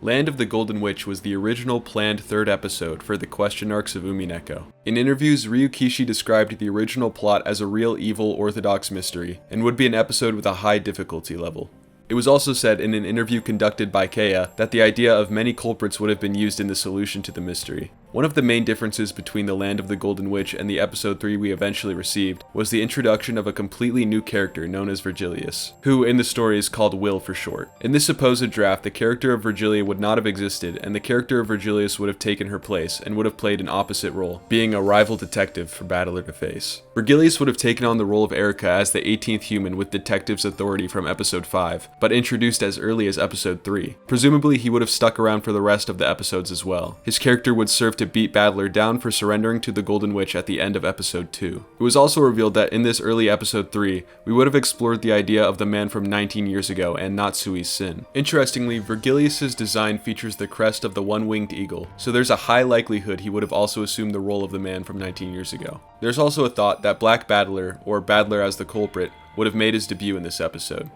Land of the Golden Witch was the original planned third episode for the question arcs of Umineko. In interviews, Ryukishi described the original plot as a real evil orthodox mystery, and would be an episode with a high difficulty level. It was also said in an interview conducted by Keiya that the idea of many culprits would have been used in the solution to the mystery. One of the main differences between the Land of the Golden Witch and the episode 3 we eventually received was the introduction of a completely new character known as Virgilius, who in the story is called Will for short. In this supposed draft, the character of Virgilia would not have existed, and the character of Virgilius would have taken her place and would have played an opposite role, being a rival detective for Battler to face. Virgilius would have taken on the role of Erica as the 18th human with detective's authority from episode 5, but introduced as early as episode 3. Presumably he would have stuck around for the rest of the episodes as well. His character would serve to beat Battler down for surrendering to the Golden Witch at the end of episode 2. It was also revealed that in this early episode 3, we would have explored the idea of the man from 19 years ago and Natsui's sin. Interestingly, Virgilius' design features the crest of the one-winged eagle, so there's a high likelihood he would have also assumed the role of the man from 19 years ago. There's also a thought that Black Battler, or Battler as the culprit, would have made his debut in this episode.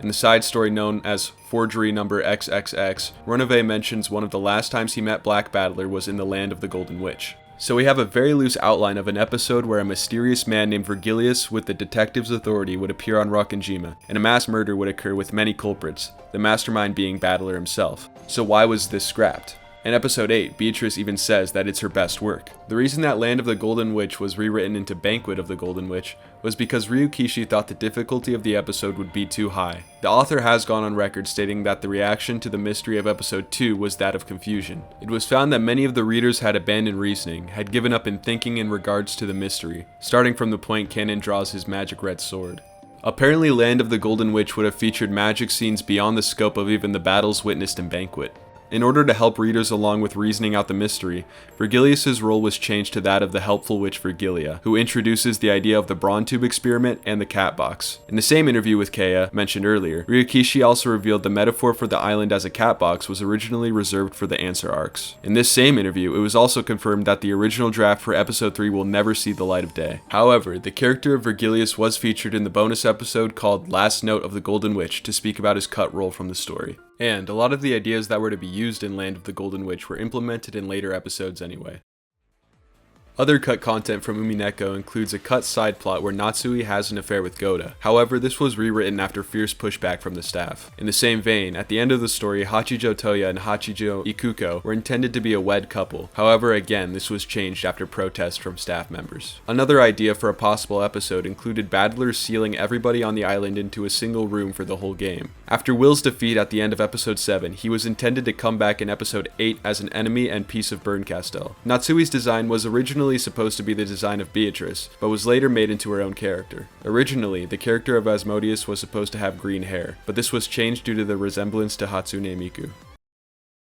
In the side story known as Forgery Number XXX, Runaway mentions one of the last times he met Black Battler was in the Land of the Golden Witch. So we have a very loose outline of an episode where a mysterious man named Virgilius with the detective's authority would appear on Rakenjima, and a mass murder would occur with many culprits, the mastermind being Battler himself. So why was this scrapped? In episode 8, Beatrice even says that it's her best work. The reason that Land of the Golden Witch was rewritten into Banquet of the Golden Witch was because Ryukishi thought the difficulty of the episode would be too high. The author has gone on record stating that the reaction to the mystery of episode 2 was that of confusion. It was found that many of the readers had abandoned reasoning, had given up in thinking in regards to the mystery, starting from the point Kanon draws his magic red sword. Apparently, Land of the Golden Witch would have featured magic scenes beyond the scope of even the battles witnessed in Banquet. In order to help readers along with reasoning out the mystery, Virgilius' role was changed to that of the helpful witch Virgilia, who introduces the idea of the Brawn Tube experiment and the cat box. In the same interview with Keiya, mentioned earlier, Ryukishi also revealed the metaphor for the island as a cat box was originally reserved for the answer arcs. In this same interview, it was also confirmed that the original draft for episode 3 will never see the light of day. However, the character of Virgilius was featured in the bonus episode called Last Note of the Golden Witch to speak about his cut role from the story. And a lot of the ideas that were to be used in Land of the Golden Witch were implemented in later episodes anyway. Other cut content from Umineko includes a cut side plot where Natsui has an affair with Goda. However, this was rewritten after fierce pushback from the staff. In the same vein, at the end of the story, Hachijo Toya and Hachijo Ikuko were intended to be a wed couple. However, again, this was changed after protest from staff members. Another idea for a possible episode included Battler sealing everybody on the island into a single room for the whole game. After Will's defeat at the end of episode 7, he was intended to come back in episode 8 as an enemy and piece of Burncastel. Natsui's design was originally supposed to be the design of Beatrice, but was later made into her own character. Originally, the character of Asmodeus was supposed to have green hair, but this was changed due to the resemblance to Hatsune Miku.